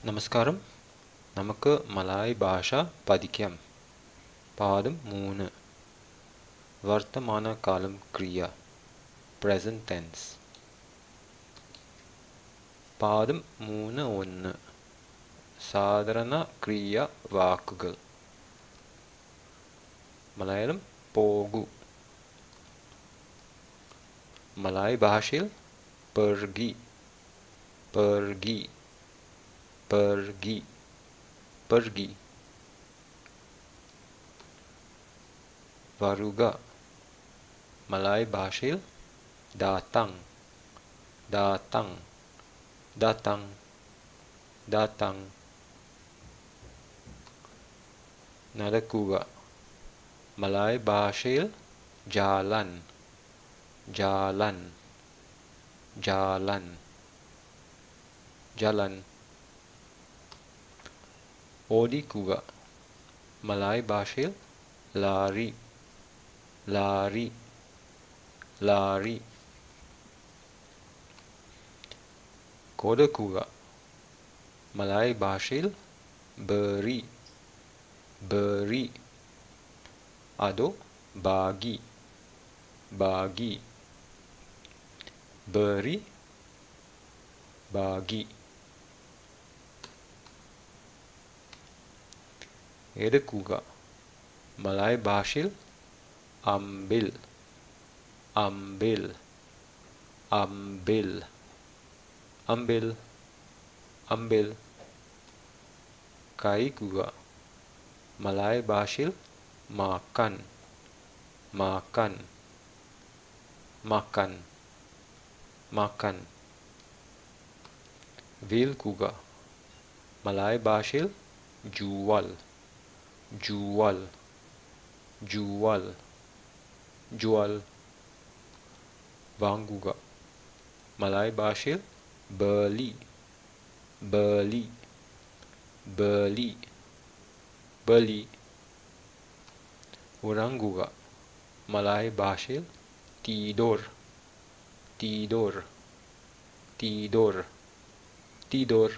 നമസ്കാരം. നമുക്ക് മലായ് ഭാഷ പഠിക്കാം. പാഠം 3. വർത്തമാനകാലം ക്രിയ present tense. പാഠം 3.1 സാധാരണ ക്രിയ വാക്കുകൾ. മലയാളം പോകൂ. മലായ് ഭാഷയിൽ pergi, pergi, pergi, pergi. വരുക. മലായ് ഭാഷയിൽ datang, datang, datang, datang. നടക്കുക. മലായ് ഭാഷയിൽ jalan, jalan, jalan, jalan. ഓടിക്കുക. മലായ് ഭാഷയിൽ lari, lari, lari. കൊടുക്കുക. മലായ് ഭാഷയിൽ beri, beri. അതോ bagi, bagi, beri, bagi. എടുക്കുക. മലായ് ഭാഷയിൽ ambil, ambil, ambil, ambil, ambil. കഴിക്കുക. മലായ് ഭാഷയിൽ makan, makan, makan, makan. വിൽക്കുക. മലായ് ഭാഷയിൽ jual, jual, jual, jual. വാങ്ങുക. മലായ് ഭാഷയിൽ beli, beli, beli, beli. ഉറങ്ങുക. മലായ് ഭാഷയിൽ tidur, tidur, tidur, tidur.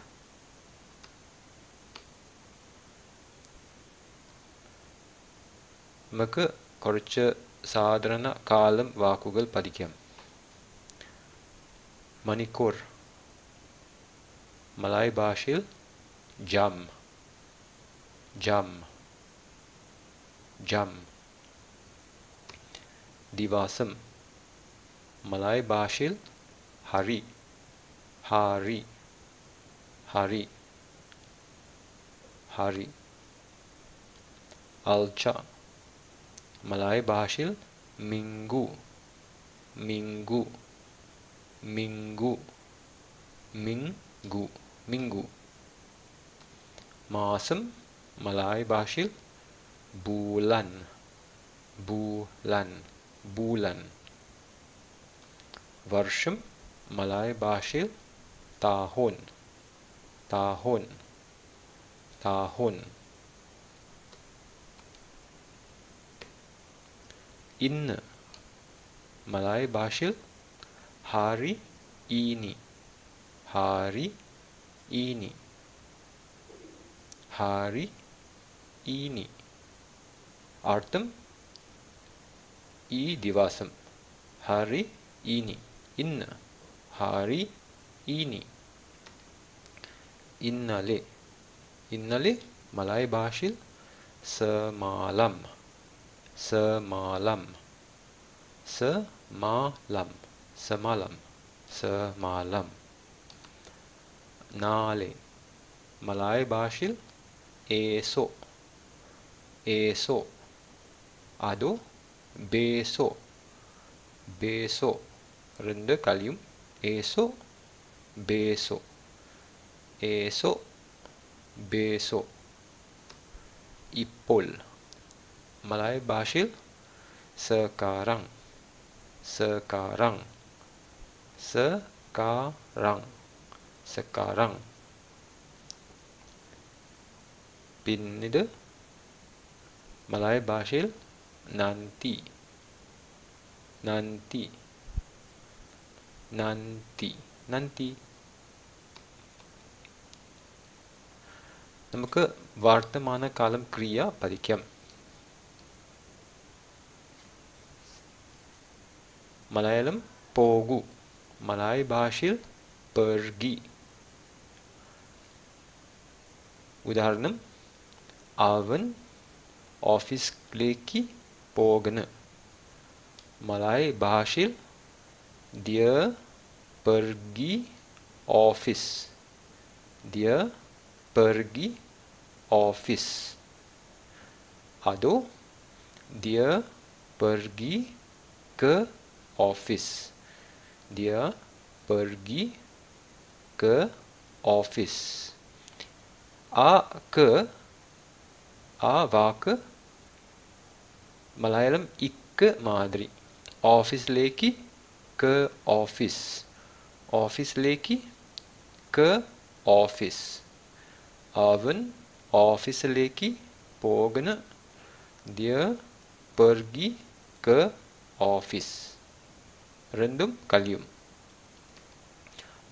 നമുക്ക് കുറച്ച് സാധാരണ കാലം വാക്കുകൾ പഠിക്കാം. മണിക്കൂർ. മലായ് ഭാഷയിൽ jam, jam, jam. ദിവസം. മലായ് ഭാഷയിൽ hari, hari, hari, hari. ആഴ്ച. മലായ് ഭാഷയിൽ minggu, minggu, minggu, minggu, minggu. മാസം. മലായ് ഭാഷയിൽ bulan, bulan, bulan. വർഷം. മലായ് ഭാഷയിൽ tahun, tahun, tahun. ഇന്ന്. മലായ് ഭാഷയിൽ hari ini, hari ini, hari ini. അർത്ഥം ഈ ദിവസം. hari ini, ഇന്ന്. hari ini. ഇന്നലെ. ഇന്നലെ. മലായ് ഭാഷയിൽ semalam, semalam, semalam, semalam, semalam. നാളെ. മലായ് ഭാഷയിൽ esok, esok. അതോ besok, besok. രണ്ട് കലിയും esok, besok, esok, besok. ഇപ്പോൾ. മലായ് ഭാഷയിൽ sekarang, sekarang, sekarang, sekarang. പിന്നീട് മലായ് ഭാഷയിൽ nanti, nanti, nanti, nanti. നമുക്ക് വർത്തമാനകാലം ക്രിയ പഠിക്കാം. മലയാളം പോകൂ, മലയാള ഭാഷയിൽ പെർഗി. ഉദാഹരണം, അവൻ ഓഫീസിലേക്ക് പോകുന്നു. മലയാള ഭാഷയിൽ dia pergi office. dia pergi office. atau dia pergi ke office. dia pergi ke office. ആ വാക്ക് മലയാളം ഇക്ക് മാതിരി. ഓഫീസിലേക്ക് ke office. ഓഫീസിലേക്ക് ke office. അവൻ ഓഫീസിലേക്ക് പോകുന്നു. dia pergi ke office. രണ്ടും കഴിയും.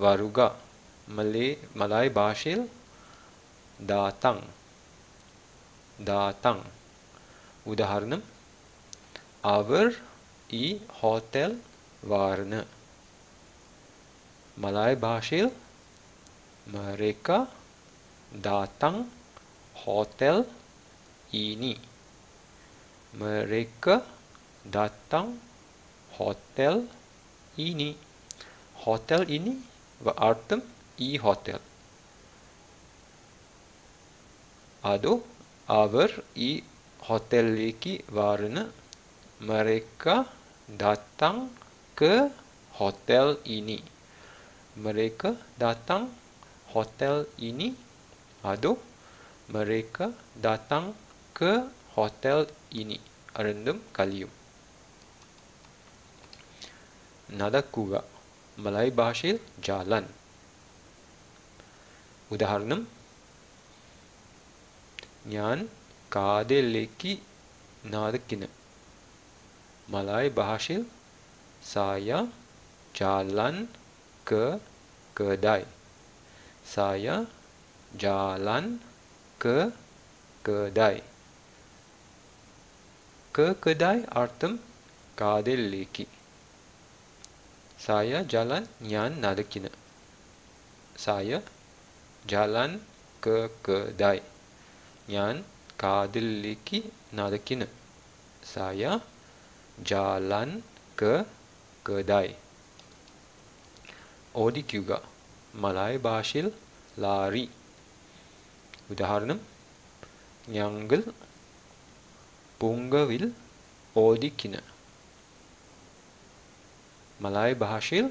വരുക മലയാള ഭാഷയിൽ datang. datang. ഉദാഹരണം, അവർ ഈ ഹോട്ടൽ varna. മലയാള ഭാഷയിൽ mereka datang hotel ini. mereka datang hotel ini. hotel ini berarti ഈ hotel. അതോ അവർ ഈ ഹോട്ടലിലേക്ക് വരുന്നു. mereka datang ke hotel ini. mereka datang hotel ini. atau mereka datang ke hotel ini. രണ്ടും കഴിയും. നടക്കുക മലയാള ഭാഷയിൽ jalan. ഉദാഹരണം, ഞാൻ കാടിലേക്ക് നടക്കുന്നു. മലയാള ഭാഷയിൽ saya jalan ke kedai. saya jalan ke kedai. ke kedai അർത്ഥം കാടിലേക്ക്. saya jalan ഞാൻ നടക്കുന്നു. saya jalan ke kedai. ഞാൻ കാടിലേക്ക് നടക്കുന്നു. saya jalan ke kedai. ഓടിക്കുക മലയാള ഭാഷയിൽ lari. ഉദാഹരണം, ഞങ്ങൾ പൂങ്കവിൽ ഓടിക്കുന്നു. മലയാള ഭാഷയിൽ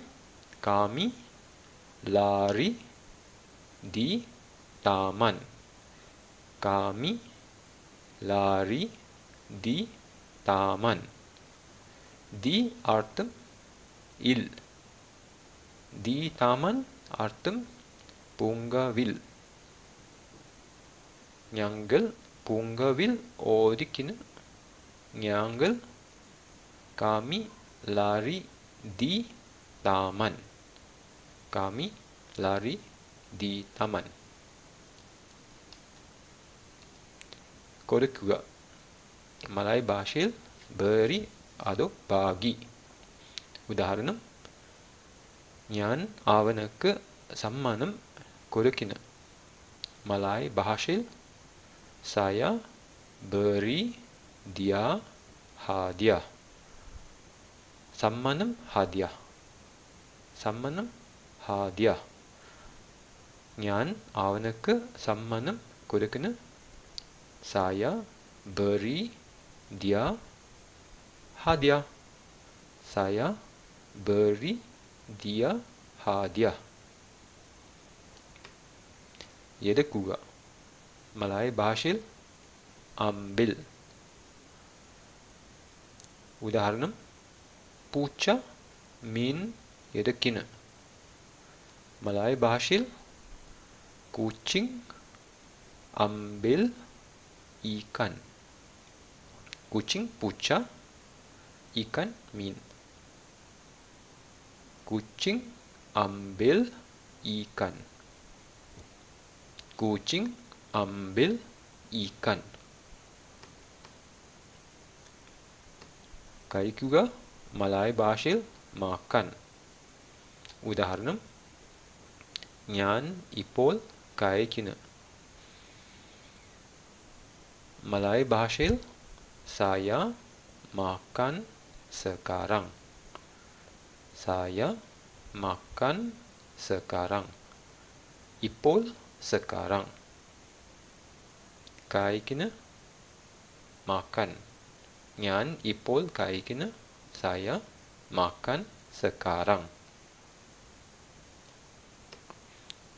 kami lari di taman. kami lari di taman. di അർത്ഥം il. di taman അർത്ഥം പൂങ്കവിൽ. ഞങ്ങൾ പൂങ്കവിൽ ഓടിക്കുന്നു. ഞങ്ങൾ kami lari di taman. kami lari di taman. കൊടുക്കുക മലയാള ഭാഷയിൽ beri atau bagi. ഉദാഹരണം, ഞാൻ അവനക്ക് സമ്മാനം കൊടുക്കുന്നു. മലയാള ഭാഷയിൽ saya beri dia hadiah. സമ്മാനം hadiah. സമ്മാനം hadiah. ഞാൻ അവനക്ക് സമ്മാനം കൊടുക്കുന്നു. saya beri dia hadiah. saya beri dia hadiah. എടുക്കുക മലയാള ഭാഷയിൽ ambil. ഉദാഹരണം, പൂച്ച മീൻ എടുക്കുന്നു. മലയാള ഭാഷയിൽ kucing ambil ikan. kucing പൂച്ച, ikan mീൻ. kucing ambil ikan. kucing ambil ikan. Kaya juga Malay ഭാഷയിൽ makan. ഉദാഹരണം ഞാൻ ഇപ്പോൾ കഴിക്കുന്നു. Malay ഭാഷയിൽ saya makan sekarang. Saya makan sekarang. ഇപ്പോൾ sekarang. കഴിക്കുന്നു makan. ഞാൻ ഇപ്പോൾ കഴിക്കുന്നു. Saya makan sekarang.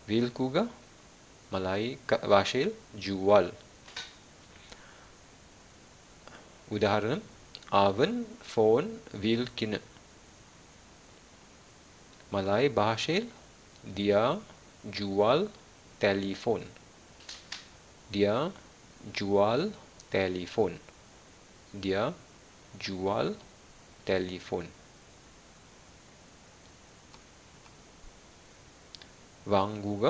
Vilkuga Malay ഭാഷയിൽ jual. ഉദാഹരണം അവൻ ഫോൺ വിൽക്കുന്നു. Malay ഭാഷയിൽ dia jual telepon. Dia jual telepon. Dia jual telepon. വാങ്ങുക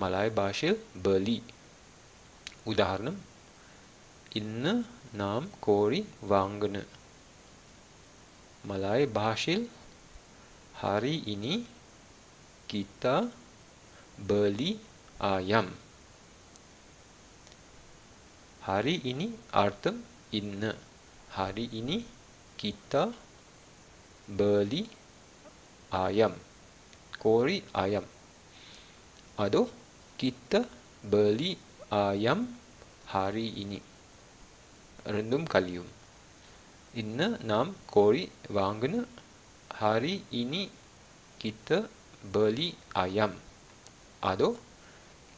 Malay ഭാഷയിൽ beli. ഉദാഹരണം ഇന്ന് നാം കോഴി വാങ്ങുന്നു. Malay ഭാഷയിൽ hari ini kita beli ayam. Hari ini artem inna. Hari ini kita beli ayam. Kori ayam. Ado kita beli ayam hari ini. Rendum kalium. Inna nam kori wangana. Hari ini kita beli ayam. Ado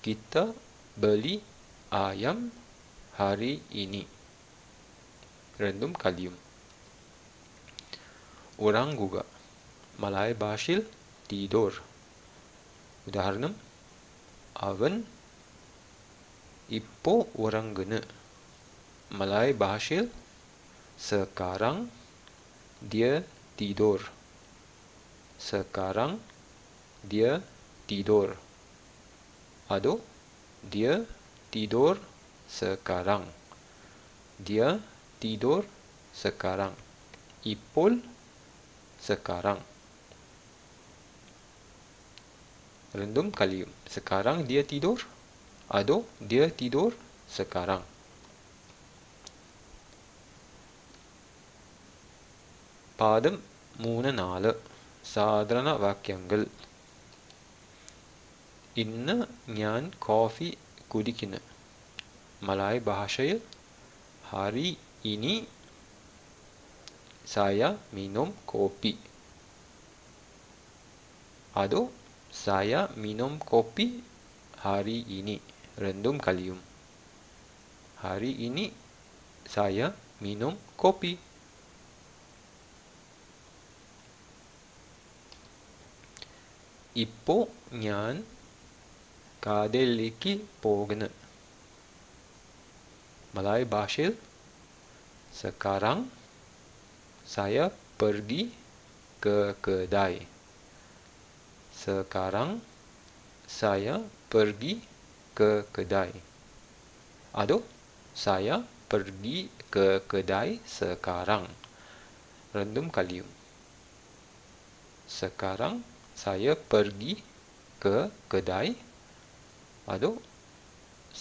kita beli ayam hari ini. Rendum kalium. Orang juga Malay ഭാഷയിൽ tidur. ഉദാഹരണം അവൻ ഇപ്പോൾ ഉറങ്ങുന്നു. Malay ഭാഷയിൽ sekarang dia tidur. Sekarang dia tidur. Ado dia tidur sekarang. Dia tidur sekarang. Ipol sekarang. Rendum kalium. Sekarang dia tidur. Ado dia tidur sekarang. പാദം 3-4 സാധാരണ വാക്യങ്ങൾ. ഇന്ന് ഞാൻ കോഫി കുടിക്കുന്നു. Malay ഭാഷയിൽ hari ini saya minum kopi. Ado saya minum kopi hari ini. Rendum kalium. Hari ini saya minum kopi. Ipo ഞാൻ കാടിലേക്ക് പോകുന്നു. Malay ഭാഷയിൽ sekarang saya pergi ke kedai. Sekarang saya pergi ke kedai. Ado saya pergi ke kedai sekarang. Rendum kalium. Sekarang saya pergi ke kedai. Ado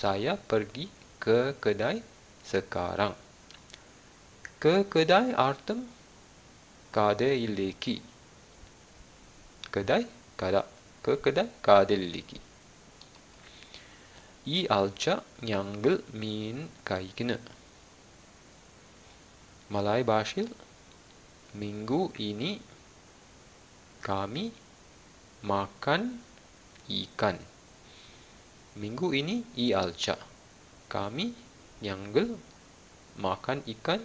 saya pergi ke kedai sekarang. Ke kedai artem kadailikki. Kedai kada. Ke kedai kadailikki. ഈ ആഴ്ച ഞങ്ങൾ മീൻ കഴിക്കുന്നു. Malay ഭാഷയിൽ minggu ini kami makan ikan. Minggu ini ഈ ആഴ്ച kami ഞങ്ങൾ makan ikan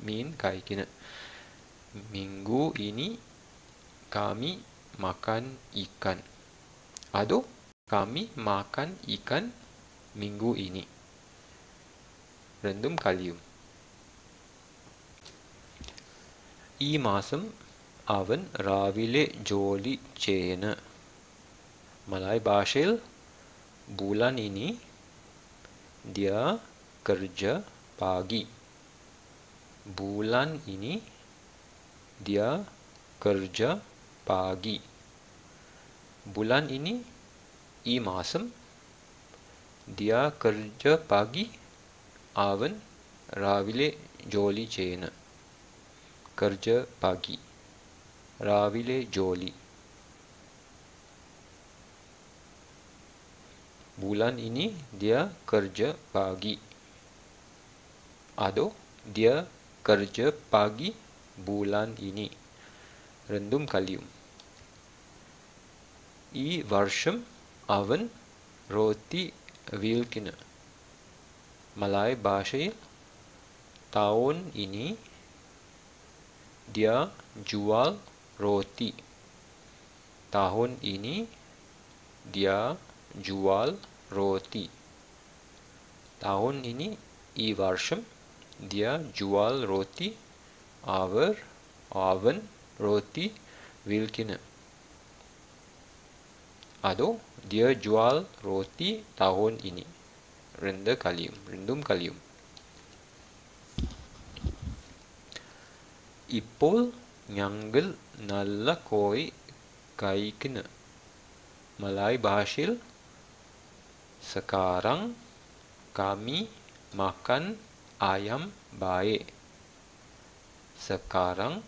മീൻ കഴിക്കുന്നു. Minggu ini kami makan ikan. Ado kami makan ikan minggu ini. Rendum kalium. ഈ മാസം അവൻ രാവിലെ ജോലി ചെയ്യുന്നു. Malay ഭാഷയിൽ bulan ini dia kerja pagi. Bulan ini dia kerja pagi. Bulan ini ഈ മാസം dia kerja pagi അവൻ രാവിലെ ജോലി ചെയ്യുന്നു. kerja pagi രാവിലെ ജോലി. bulan ini dia kerja pagi atau dia kerja pagi bulan ini. രണ്ടും കലിയും. ഈ വർഷം അവൻ റോട്ടി വിൽക്കുന്നു. മലായ് ഭാഷയിൽ tahun ini dia jual roti. tahun ini dia jual roti. tahun ini ഈ വർഷം dia jual roti അവൻ റോട്ടി വിൽക്കുന്നു. അതോ dia jual roti tahun ini. രണ്ടും കലിയും. ഇപ്പോൾ ഞങ്ങൾ നല്ല കോഴി കഴിക്കുന്നു. മലായ് ഭാഷയിൽ sekarang kami makan ayam bae. sekarang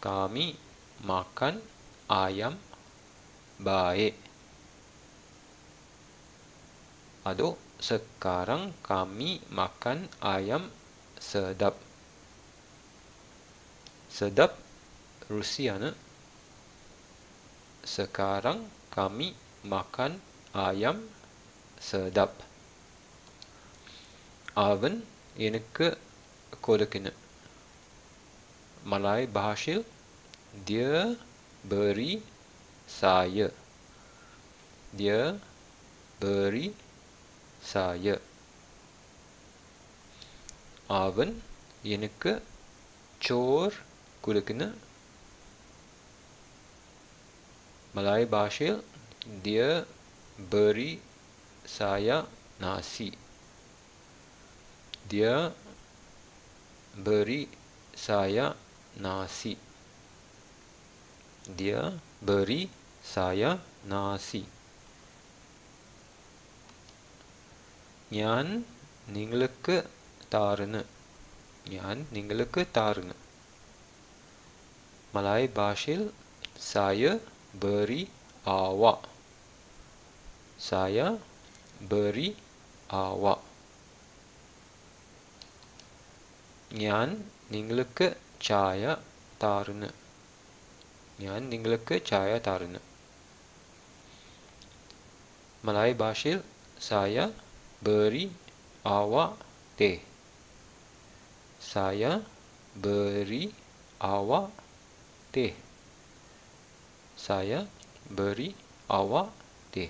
kami makan ayam bae. atau sekarang kami makan ayam sedap. sedap Rusiana. sekarang kami makan ayam sedap. അവൻ എനിക്ക് കൊടുക്കുന്നു. മലായ് ഭാഷയിൽ dia beri saya. dia beri saya. അവൻ എനിക്ക് ചോറ് കൊടുക്കുന്നു. മലായ് ഭാഷയിൽ dia beri saya nasi. dia beri saya nasi. dia beri saya nasi. ഞാൻ നിങ്ങൾക്ക് താരുന്നു. ഞാൻ നിങ്ങൾക്ക് താരുന്നു. മലായ് ഭാഷയിൽ saya beri awak. saya beri awak. ഞാൻ നിങ്ങൾക്ക് ചായ താരുന്നു. ഞാൻ നിങ്ങൾക്ക് ചായ താരുന്നു. മലായ് ഭാഷയിൽ saya beri awak teh. saya beri awak teh. saya beri awak teh.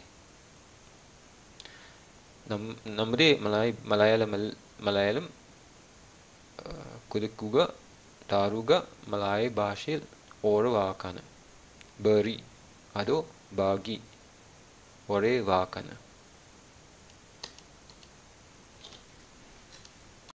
നമ്മുടെ മലയാളം കൊടുക്കുക താറുക മലായ് ഭാഷയിൽ ഓരോ വാക്കാണ്. ബറി അതോ ബാഗി ഒരേ വാക്കാണ്.